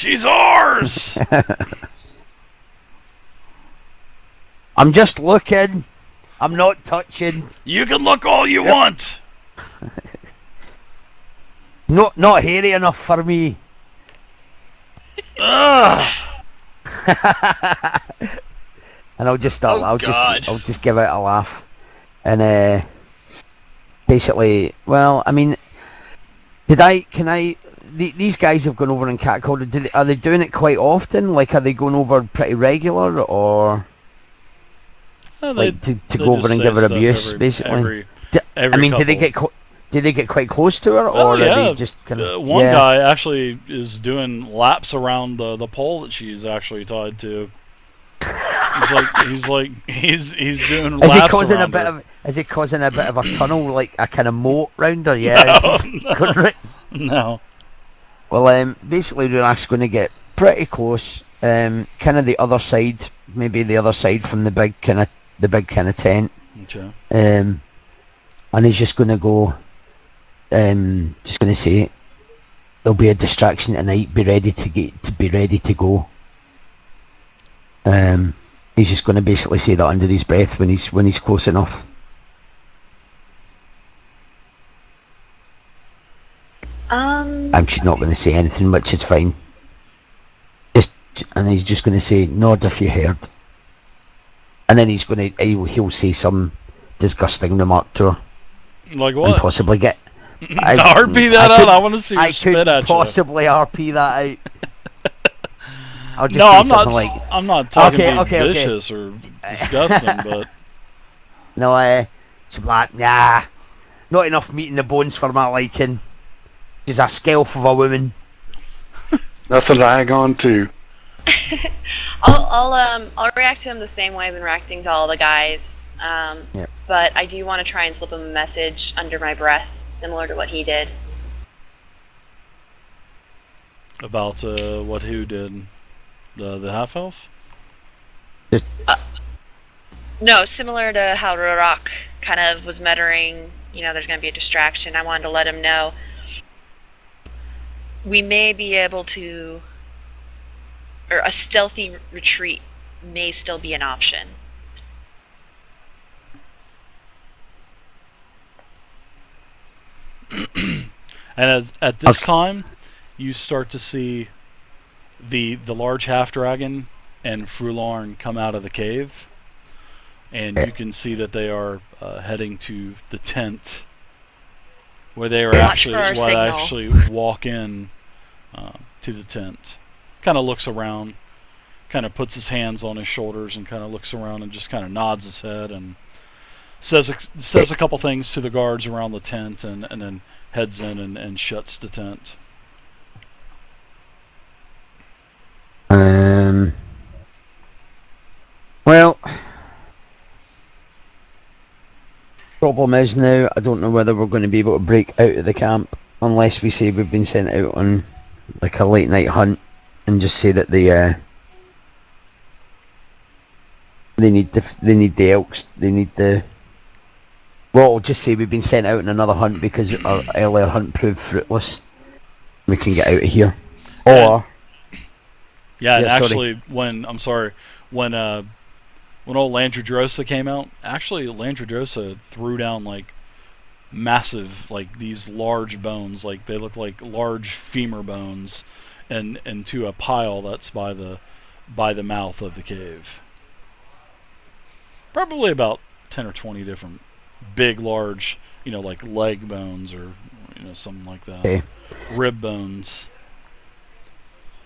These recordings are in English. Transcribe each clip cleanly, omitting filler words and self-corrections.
She's ours! I'm just looking. I'm not touching. You can look all you want! Not hairy enough for me. Ugh! And I'll just Oh, God. I'll just give out a laugh. And basically, well, I mean, these guys have gone over and catcalled. Are they doing it quite often? Like, are they going over pretty regular, or like to go over and give her abuse, basically? Every I mean, couple. do they get quite close to her, Well, or yeah. are they just kind of? One guy actually is doing laps around the pole that she's actually tied to. He's doing laps around her. Is he causing a bit of a tunnel, like a kind of moat round her? Yeah. No. Well, basically, we're actually going to get pretty close. Kind of the other side, maybe the other side from the big kind of tent. Okay. And he's just going to go. Just going to say, there'll be a distraction tonight. Be ready to go. He's just going to basically say that under his breath when he's close enough. I'm just not going to say anything, which is fine. And he's just going to say, "Nod if you heard." And then he'll say some disgusting remark to her. Like what? And possibly get. RP that out. I want to see her spit at you. I could possibly RP that out. I'll just no, say I'm not talking vicious or disgusting, but no, she's like, nah, not enough meat in the bones for my liking. She's a scalp of a woman. Nothing to hang on to. I'll react to him the same way I've been reacting to all the guys. Yep. But I do want to try and slip him a message under my breath, similar to what he did. about what who did. The half elf? No, similar to how Rorak kind of was muttering, you know, there's going to be a distraction. I wanted to let him know we may be able to, or a stealthy retreat may still be an option. And at this time, you start to see the large half dragon and Frulorn come out of the cave, and you can see that they are heading to the tent, where they are actually walk in to the tent. Kind of looks around, kind of puts his hands on his shoulders, and kind of looks around and just kind of nods his head and says a couple things to the guards around the tent, and then heads in and shuts the tent. Well, problem is now I don't know whether we're going to be able to break out of the camp unless we say we've been sent out on like a late night hunt, and just say that they need the elks, they need the. Well, I'll just say we've been sent out on another hunt because our earlier hunt proved fruitless. We can get out of here, or. Yeah, and actually, when old Landradrosa came out, actually Landradrosa threw down like massive, like these large bones, like they look like large femur bones, and into a pile that's by the mouth of the cave. Probably about 10 or 20 different big, large, like leg bones or something like that. Okay. Rib bones.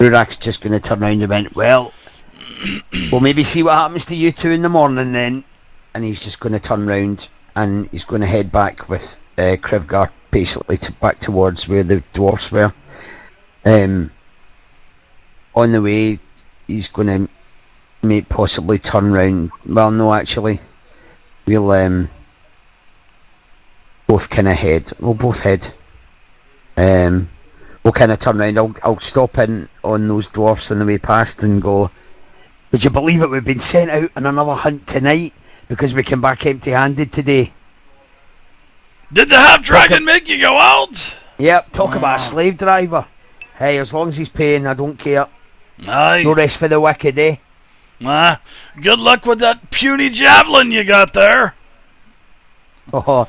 Rurak's just going to turn around and went, well, we'll maybe see what happens to you two in the morning then. And he's just going to turn round and he's going to head back with Krivgar, basically back towards where the dwarfs were. On the way, he's going to possibly turn round. Well, no, actually, we'll both kind of head. We'll both head. We'll kind of turn around. I'll stop in on those dwarfs on the way past and go, would you believe it? We've been sent out on another hunt tonight because we came back empty-handed today. Did the half-dragon make you go out? Yep, talk about a slave driver. Hey, as long as he's paying, I don't care. Aye. No rest for the wicked, eh? Good luck with that puny javelin you got there. Oh,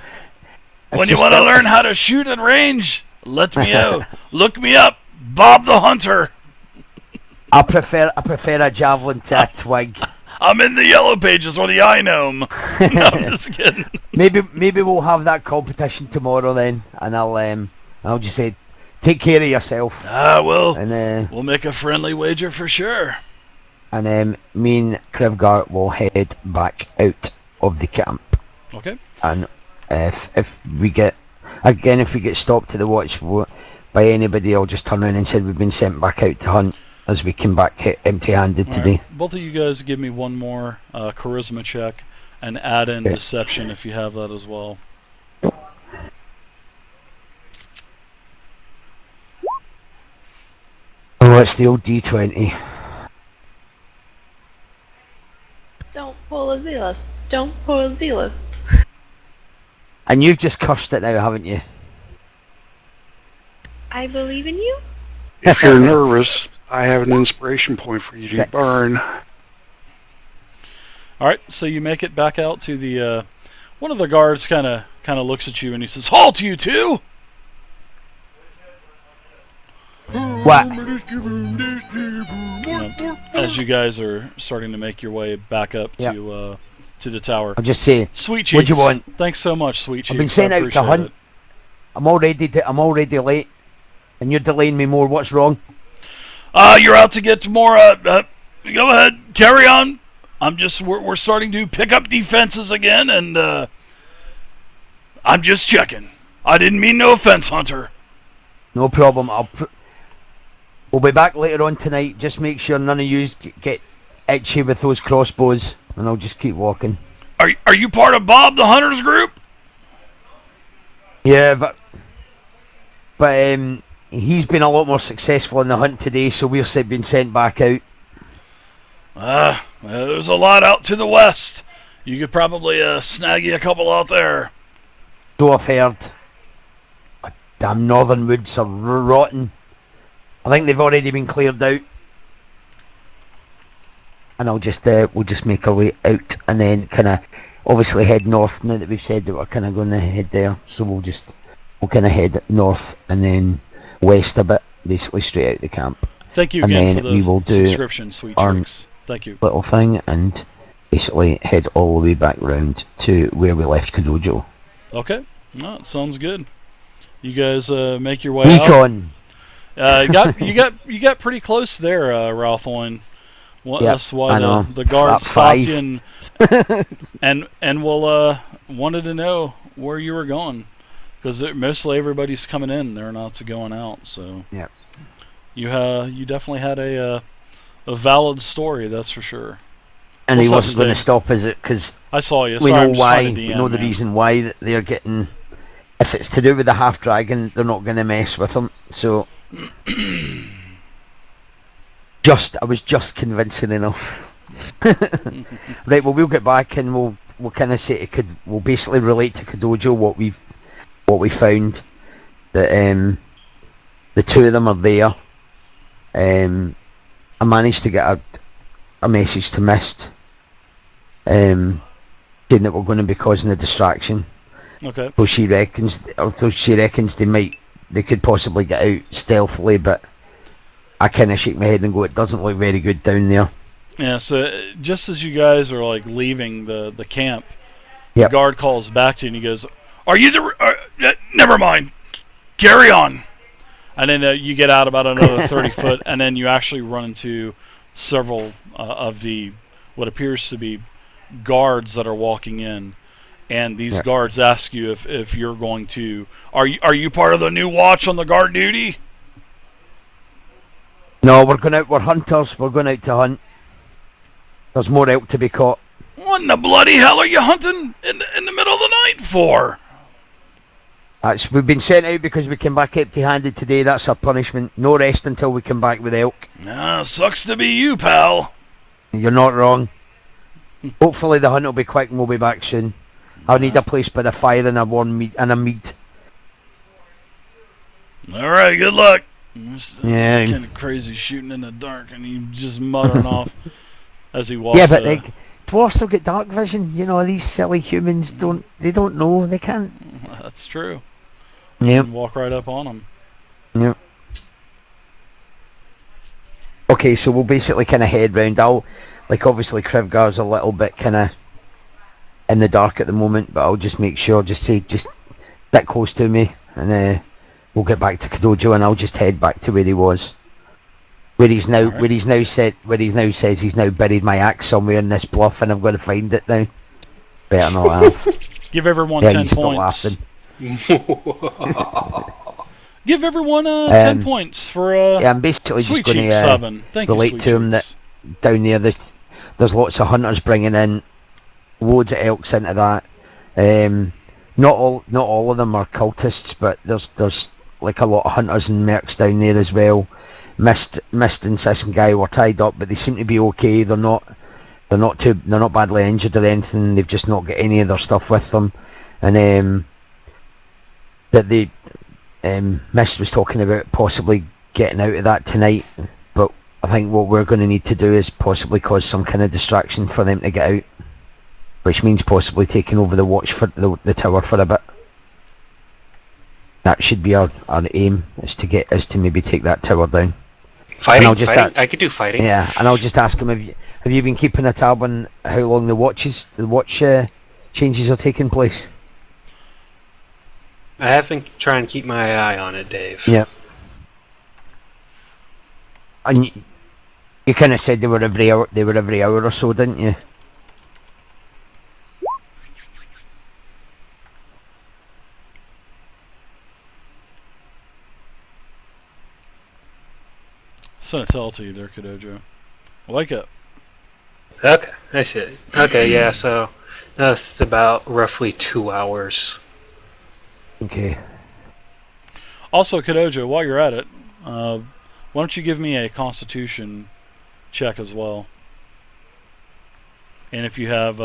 When you want to learn how to shoot at range, let me out. Look me up, Bob the Hunter. I prefer a javelin to a twig. I'm in the yellow pages or the eye gnome. No, I'm just kidding. Maybe we'll have that competition tomorrow then, and I'll just say, take care of yourself. Well, And we'll make a friendly wager for sure. and me and Krivgar will head back out of the camp. Okay. And if we get stopped to the watch by anybody, I'll just turn around and say we've been sent back out to hunt, as we came back empty-handed today. Right. Both of you guys give me one more charisma check and add in deception if you have that as well. Oh, it's the old D20. Don't pull a zealous. Don't pull a zealous. And you've just cursed it now, haven't you? I believe in you. If you're nervous, I have an inspiration point for you to Thanks. burn. All right, so you make it back out to the. One of the guards kind of looks at you and he says, "Halt, you two!" What? As you guys are starting to make your way back up to the tower. I'll just say, Sweet Cheeks. what'd you want? Thanks so much, Sweet Cheeks. I've been sent I out to appreciate hunt. it. I'm already late, and you're delaying me more. What's wrong? You're out to get more. Go ahead, carry on. We're starting to pick up defenses again, and I'm just checking. I didn't mean no offense, Hunter. No problem. We'll be back later on tonight. Just make sure none of you get itchy with those crossbows, and I'll just keep walking. Are you part of Bob the Hunter's group? Yeah, but he's been a lot more successful in the hunt today, so we've been sent back out. There's a lot out to the west. You could probably snag you a couple out there. So I've heard. Damn northern woods are rotten. I think they've already been cleared out. And we'll just make our way out and then kind of obviously head north now that we've said that we're kind of going to head there. So we'll kind of head north and then west a bit, basically straight out the camp. Thank you and again then for we will the do subscription, Sweet our Cheeks. Thank you. little thing and basically head all the way back round to where we left Kadojo. Okay. No, it sounds good. You guys make your way out. Recon. You got pretty close there, Ralphoin. That's why the guard stopped you and wanted to know where you were going, because mostly everybody's coming in, they're not going out. So yeah, you definitely had a valid story, that's for sure. And What's he up, wasn't going to Steve? stop us because I saw you. we Sorry, I'm know just why. trying to We DM, know the man. reason why that they're getting. If it's to do with the half dragon, they're not going to mess with him. So, I was just convincing enough. Right. Well, we'll get back and we'll kind of say we'll basically relate to Kadojo what we found. That the two of them are there. I managed to get a message to Mist, saying that we're going to be causing a distraction. Okay. So she reckons they could possibly get out stealthily, but I kind of shake my head and go, it doesn't look very good down there. Yeah. So just as you guys are like leaving the camp, Yep. the guard calls back to you and he goes, "Are you never mind. Carry on." And then you get out about another 30 foot, and then you actually run into several of the what appears to be guards that are walking in. And these guards ask you if you're going to... Are you part of the new watch on the guard duty? No, we're hunters. We're going out to hunt. There's more elk to be caught. What in the bloody hell are you hunting in the middle of the night for? We've been sent out because we came back empty-handed today. That's our punishment. No rest until we come back with elk. Sucks to be you, pal. You're not wrong. Hopefully the hunt will be quick and we'll be back soon. I'll need a place by the fire and a warm mead and a mead. All right, good luck. Yeah. Kind of crazy shooting in the dark, and he just muttering off as he walks. Yeah, but like dwarfs have got dark vision. You know, these silly humans don't. They don't know. They can't. That's true. Yeah. Walk right up on him. Yeah. Okay, so we'll basically kind of head round. Obviously Krivgar's a little bit kind of in the dark at the moment, but I'll just make sure, just stick close to me, and we'll get back to Kadojo, and I'll just head back to where he was, where he's now says he's now buried my axe somewhere in this bluff, and I've got to find it now. Better not have. Give everyone Yeah, 10 you stop points. laughing. Give everyone 10 points for Yeah, I'm basically just Sweet going Cheeks to subbing. Thank you, relate Sweet to him Cheeks. that down there there's lots of hunters bringing in loads of elks into that. Not all of them are cultists, but there's like a lot of hunters and mercs down there as well. Mist and Sis and Guy were tied up, but they seem to be okay. They're not badly injured or anything. They've just not got any of their stuff with them, and that they Mist was talking about possibly getting out of that tonight, but I think what we're going to need to do is possibly cause some kind of distraction for them to get out, which means possibly taking over the watch for the tower for a bit. That should be our aim, is to maybe take that tower down. Fighting? I I could do fighting. Yeah, and I'll just ask him, have you been keeping a tab on how long the watch changes are taking place? I have been trying to keep my eye on it, Dave. Yeah. And you kind of said they were every hour or so, didn't you? Send a tell to you there, Kadojo. Like it. Okay, I see it. Okay, yeah, so that's about roughly 2 hours. Okay. Also, Kadojo, while you're at it, why don't you give me a Constitution check as well? And if you have,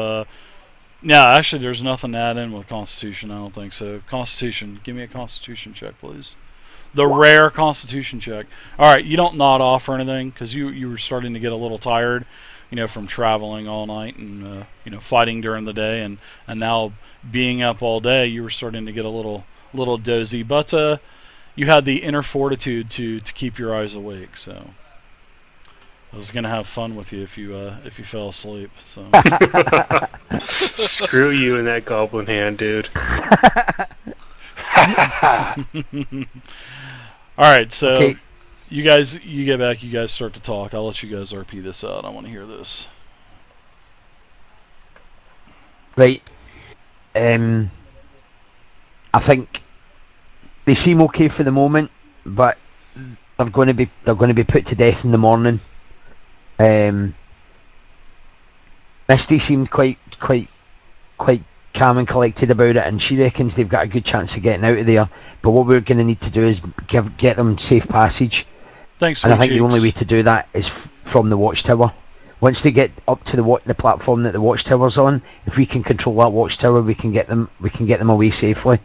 actually, there's nothing to add in with Constitution. I don't think so. Constitution, give me a Constitution check, please. The rare Constitution check. All right, you don't nod off or anything because you were starting to get a little tired, from traveling all night and fighting during the day, and now being up all day, you were starting to get a little dozy. But you had the inner fortitude to keep your eyes awake. So I was gonna have fun with you if you fell asleep. So Screw you and that goblin hand, dude. Alright, so Okay. you get back, you guys start to talk. I'll let you guys RP this out. I want to hear this. Right. I think they seem okay for the moment, but they're going to be put to death in the morning. Misty seemed quite calm and collected about it, and she reckons they've got a good chance of getting out of there. But what we're going to need to do is get them safe passage. Thanks, And I Sweet think the only way Cheeks. to do that is from the watchtower. Once they get up to the platform that the watchtower's on, if we can control that watchtower, we can get them away safely.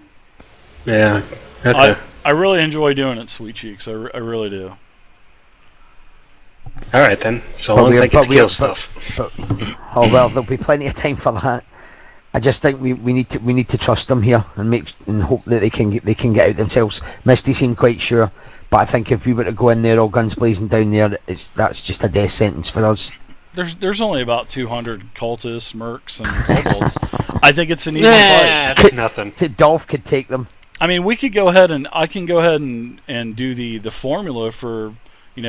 Yeah, okay. I really enjoy doing it, Sweet Cheeks. I really do. Alright then, so But long as we're- I get but to we're- kill but- stuff. But, oh well, there'll be plenty of time for that. I just think we need to trust them here and hope that they can get out themselves. Misty seemed quite sure, but I think if we were to go in there all guns blazing down there, that's just a death sentence for us. There's only about 200 cultists, mercs, and kobolds. I think it's an easy Nah, fight. that's nothing. Dolph could take them. I mean, I can go ahead and do the formula for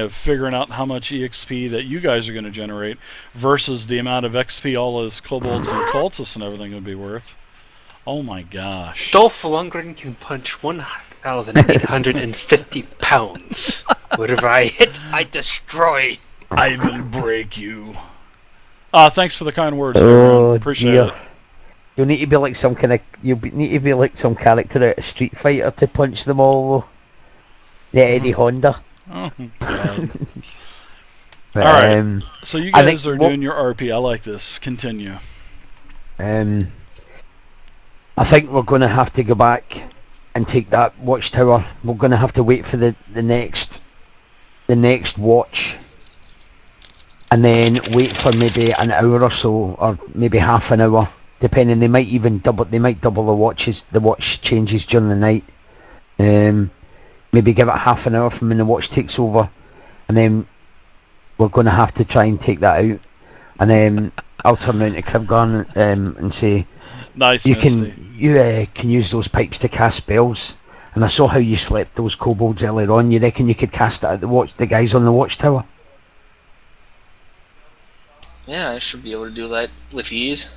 figuring out how much EXP that you guys are going to generate versus the amount of XP all those kobolds and cultists and everything would be worth. Oh my gosh. Dolph Lundgren can punch 1,850 pounds. Whatever I hit, I destroy. I will break you. Thanks for the kind words, everyone. Appreciate it. You'll need to be like some character out of Street Fighter to punch them all. Yeah, Eddie Honda. Oh, God. But, All right. So you I guys think are doing your RP. I like this. Continue. I think we're going to have to go back and take that watchtower. We're going to have to wait for the next the next watch, and then wait for maybe an hour or so, or maybe half an hour, depending. They might even double. They might double the watches. The watch changes during the night. Maybe give it half an hour from when the watch takes over, and then we're going to have to try and take that out. And then I'll turn around to Cribgarn and say, Nice, you Misty. can use those pipes to cast spells. And I saw how you slept those kobolds earlier on. You reckon you could cast it at the guys on the watchtower? Yeah, I should be able to do that with ease.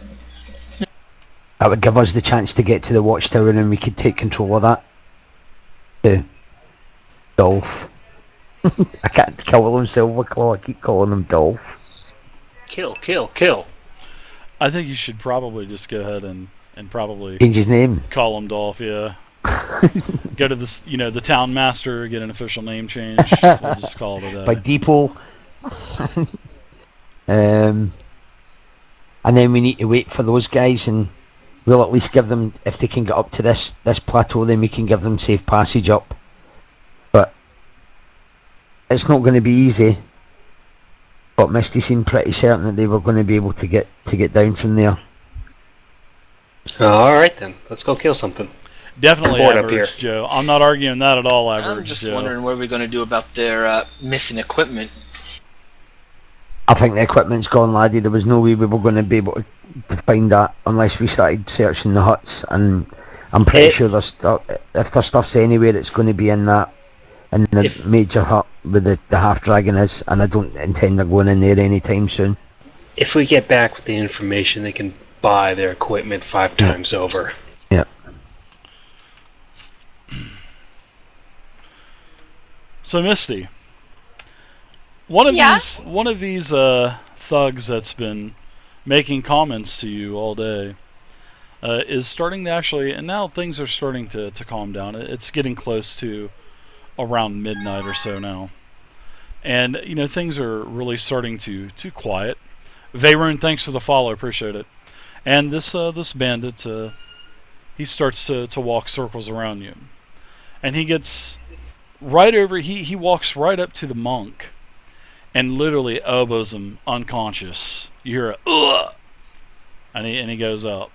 That would give us the chance to get to the watchtower, and then we could take control of that. To Dolph. I can't call him Silverclaw. I keep calling him Dolph. Kill, kill, kill. I think you should probably just go ahead and probably Change his name. call him Dolph. Yeah. Go to this, the town master, get an official name change. We'll just call it a day. By Deeple. And then we need to wait for those guys, and we'll at least give them, if they can get up to this plateau, then we can give them safe passage up. But it's not going to be easy. But Misty seemed pretty certain that they were going to be able to get down from there. All right then, let's go kill something. Definitely Hoard up average, here. Joe. I'm not arguing that at all, average, I'm just Joe. wondering what we're going to do about their missing equipment. I think the equipment's gone, laddie. There was no way we were going to be able to find that unless we started searching the huts. And I'm pretty sure there's if there's stuff's anywhere, it's going to be in the major hut where the half dragon is. And I don't intend on going in there anytime soon. If we get back with the information, they can buy their equipment 5 times over. Yeah. So Misty, one of Yeah? these thugs that's been making comments to you all day is starting to actually, and now things are starting to calm down. It's getting close to around midnight or so now, and things are really starting to quiet. Veyron, thanks for the follow, appreciate it. And this bandit, he starts to walk circles around you, and he gets right over. He walks right up to the monk, and literally elbows him unconscious. You hear a ugh, and he goes up.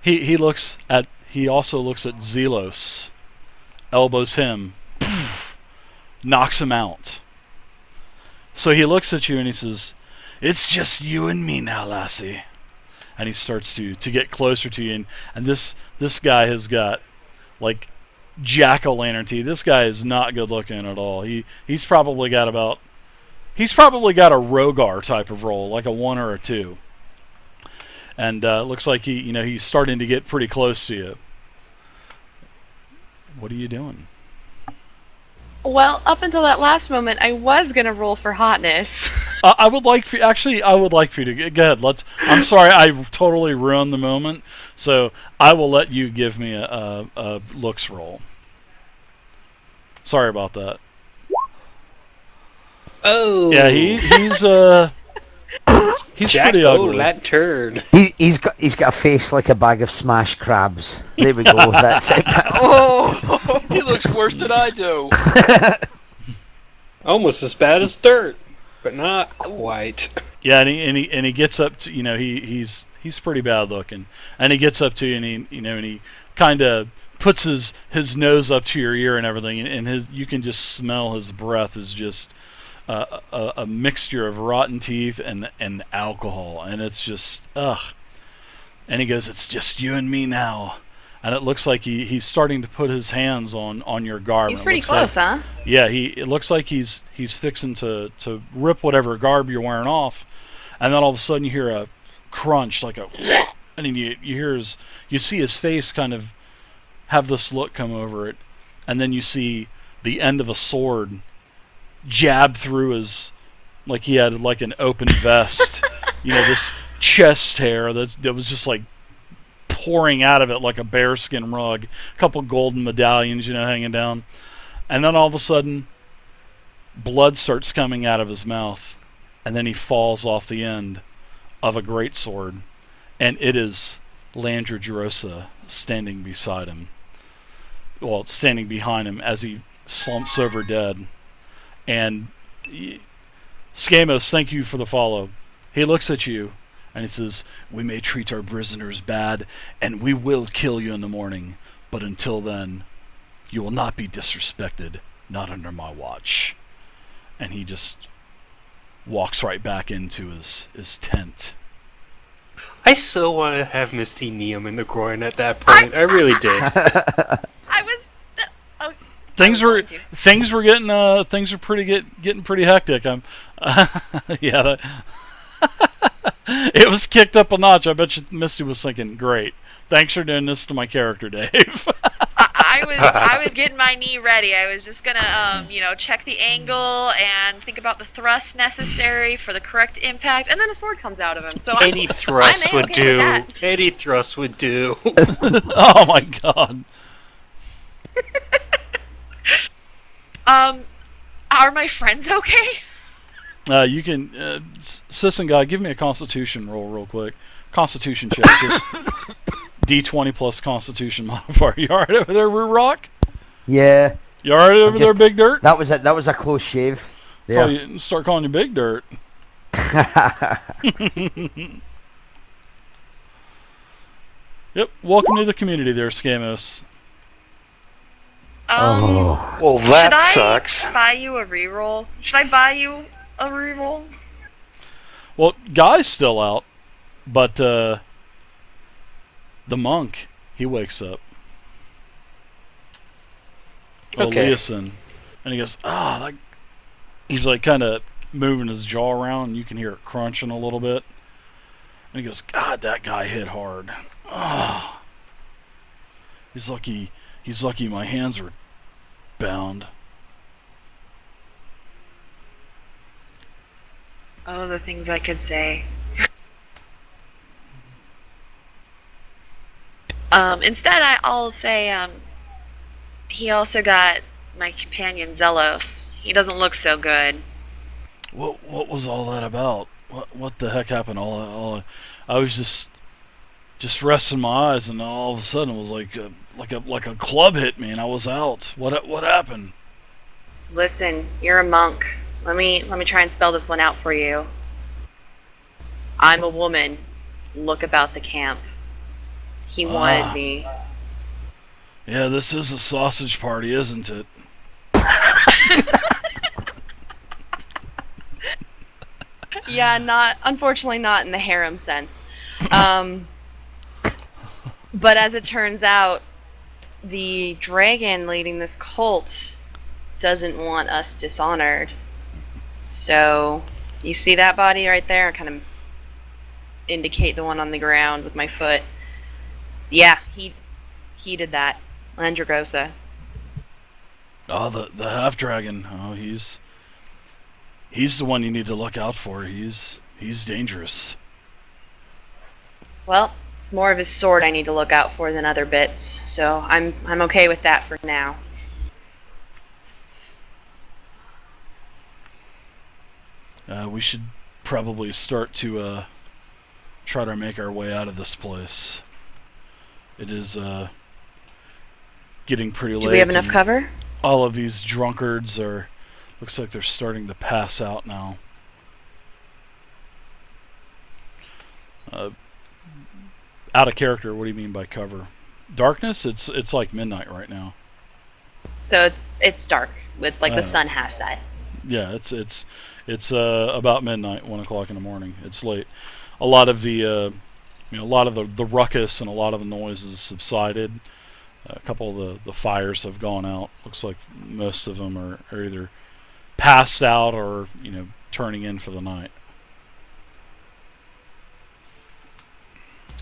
He also looks at Zelos, elbows him, poof, knocks him out. So he looks at you and he says, "It's just you and me now, lassie." And he starts to get closer to you, and this guy has got like jack-o'-lantern teeth. This guy is not good looking at all. He's probably got a Rogar type of roll, like a 1 or a 2. And looks like he's starting to get pretty close to you. What are you doing? Well, up until that last moment, I was gonna roll for hotness. I would like for you to go ahead. I'm sorry, I totally ruined the moment. So I will let you give me a looks roll. Sorry about that. Oh! Yeah, he's pretty ugly. Jack-o'-lantern. He's got a face like a bag of smashed crabs. There we go. That's it. Oh! He looks worse than I do. Almost as bad as dirt, but not quite. Yeah, and he gets up to he's pretty bad looking, and he gets up to you and he kind of puts his nose up to your ear and everything, and you can just smell his breath is just a mixture of rotten teeth and alcohol, and it's just ugh. And he goes, "It's just you and me now." And it looks like he's starting to put his hands on your garb. He's pretty close, huh? Yeah, it looks like he's fixing to rip whatever garb you're wearing off, and then all of a sudden you hear a crunch, like a, and then you see his face kind of have this look come over it, and then you see the end of a sword jab through his, like he had like an open vest, this chest hair that was just like pouring out of it like a bearskin rug, a couple golden medallions, hanging down, and then all of a sudden, blood starts coming out of his mouth, and then he falls off the end of a greatsword, and it is Landra Jerosa standing beside him. Well, standing behind him as he slumps over dead. And Skamos, thank you for the follow. He looks at you and he says, "We may treat our prisoners bad, and we will kill you in the morning. But until then, you will not be disrespected, not under my watch." And he just walks right back into his tent. I still want to have Misty knee him in the groin at that point. I really did. I was. Oh, Things I was were going to. things were getting pretty hectic. Yeah, it was kicked up a notch. I bet you Misty was thinking, "Great, thanks for doing this to my character, Dave." I was getting my knee ready. I was just gonna, check the angle and think about the thrust necessary for the correct impact, and then a sword comes out of him. So Any thrust I'm would okay do. with that. Any thrust would do. Oh my god. Are my friends okay? You can, Sis and Guy, give me a Constitution roll real quick. Constitution check. Just D20 plus Constitution modifier. You alright over there, Roo Rock? Yeah, You alright over there, Big Dirt? that was a close shave. Oh, There. you start calling you Big Dirt. Yep. Welcome to the community there, Skamos. Oh. Well, Should that I sucks. buy you a reroll? Should I buy you a reroll? Well, Guy's still out, but the monk, he wakes up. Okay. Eliason. And he goes, that... He's like kind of moving his jaw around, and you can hear it crunching a little bit. And he goes, "God, that guy hit hard. Oh. He's lucky my hands were bound." Oh, the things I could say. Instead, I'll say, he also got my companion Zelos. He doesn't look so good. What was all that about? What the heck happened? I was just resting my eyes, and all of a sudden it was like a club hit me, and I was out. What happened? Listen, you're a monk. Let me try and spell this one out for you. I'm a woman. Look about the camp. He wanted me. Yeah, this is a sausage party, isn't it? Yeah, unfortunately not in the harem sense. But as it turns out, the dragon leading this cult doesn't want us dishonored. So, you see that body right there? I kind of indicate the one on the ground with my foot. Yeah, he did that. Andragosa. Oh, the half dragon. Oh, he's the one you need to look out for. He's dangerous. Well, it's more of his sword I need to look out for than other bits, so I'm okay with that for now. We should probably start to try to make our way out of this place. It is getting pretty late. Do we have enough cover? All of these drunkards looks like they're starting to pass out now. Out of character, what do you mean by cover? Darkness? It's like midnight right now. So it's dark with the sun has set. Yeah, it's about midnight, 1 o'clock in the morning. It's late. A lot of the the ruckus and a lot of the noises subsided. A couple of the fires have gone out. Looks like most of them are either passed out or turning in for the night.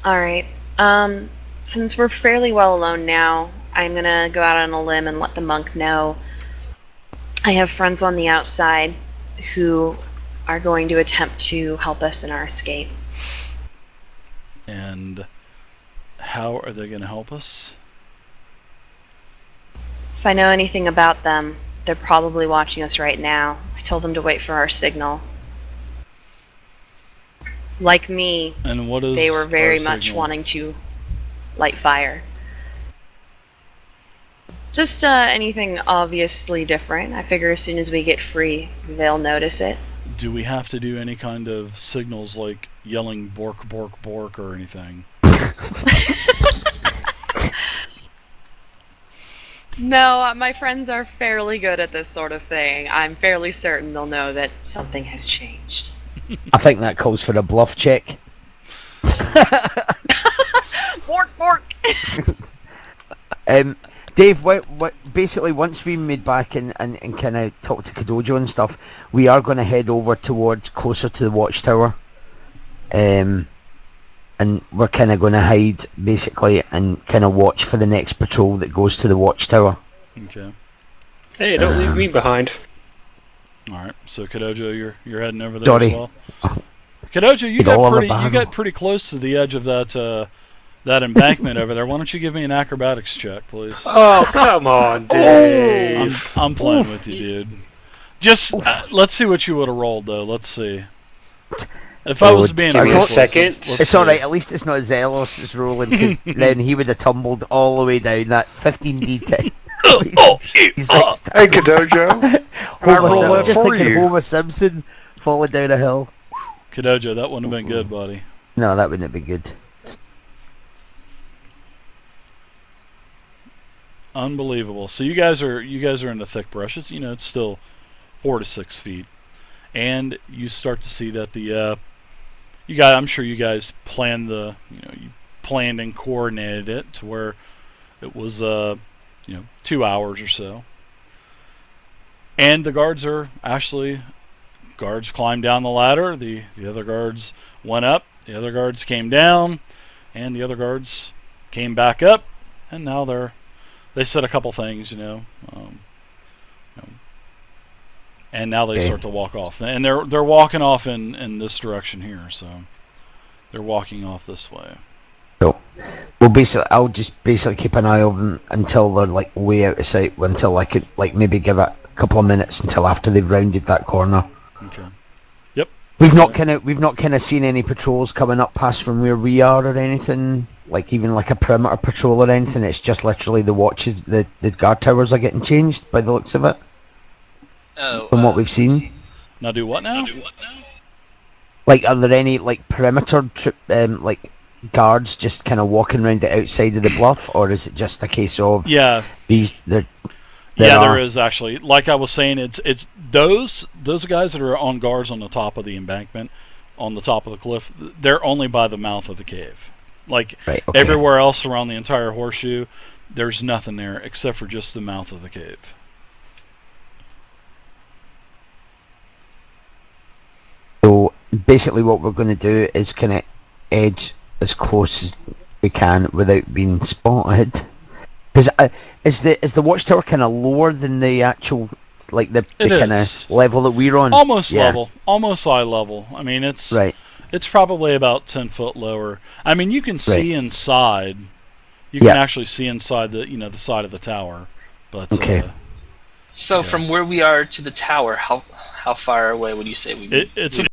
All right. Since we're fairly well alone now, I'm gonna go out on a limb and let the monk know I have friends on the outside who are going to attempt to help us in our escape. And how are they going to help us? If I know anything about them, they're probably watching us right now. I told them to wait for our signal. Like me, And what is they were very our much signal? wanting to light fire. Just anything obviously different. I figure as soon as we get free, they'll notice it. Do we have to do any kind of signals like yelling "bork, bork, bork" or anything? No, my friends are fairly good at this sort of thing. I'm fairly certain they'll know that something has changed. I think that calls for a bluff check. Bork, bork! Dave, basically, once we made back and kind of talked to Kadojo and stuff, we are going to head over towards closer to the watchtower. And we're kind of going to hide, basically, and kind of watch for the next patrol that goes to the watchtower. Okay. Hey, don't leave me behind. Alright, so Kadojo, you're heading over there Sorry. as well? Kadojo, you Get all of the got bottom. pretty close to the edge of that embankment over there. Why don't you give me an acrobatics check, please? Oh, come on, Dave. I'm playing with you, dude. Just let's see what you would have rolled, though. Let's see. If I was being Give me a ruthless, second. let's It's see. alright, at least it's not Zealous is rolling, 'cause then he would have tumbled all the way down that 15d10. He's like, Hey, Kadojo. I roll that just for thinking you. Homer Simpson falling down a hill. Kadojo, that wouldn't have been good, buddy. No, that wouldn't be good. Unbelievable. So you guys are in the thick brush. It's it's still 4 to 6 feet, and you start to see that I'm sure you guys planned you planned and coordinated it to where it was 2 hours or so, and the guards climbed down the ladder. The other guards went up. The other guards came down, and the other guards came back up, and now they said a couple things, and now they start to walk off, and they're walking off in this direction here. So they're walking off this way. So, I'll just basically keep an eye on them until they're like way out of sight. Until I could like maybe give it a couple of minutes until after they've rounded that corner. Okay. Yep. We've not kind of seen any patrols coming up past from where we are or anything. Like even like a perimeter patrol or anything. It's just literally the watches, the guard towers are getting changed by the looks of it. Oh, From what we've seen. Now do what now? Like, are there any like perimeter like guards just kind of walking around the outside of the bluff, or is it just a case of Yeah. these? There Is actually. Like I was saying, it's those guys that are on guards on the top of the embankment, on the top of the cliff. They're only by the mouth of the cave. Like Right, okay. everywhere else around the entire horseshoe, there's nothing there except for just the mouth of the cave. So basically, what we're going to do is kind of edge as close as we can without being spotted. Because is the watchtower kind of lower than the actual like the It kind is. of level that we're on? Almost Yeah. level, almost eye level. I mean, it's Right. It's probably about 10 foot lower. I mean, you can see inside. You Yeah. can actually see inside the the side of the tower. But Okay. so from where we are to the tower, how far away would you say we? it's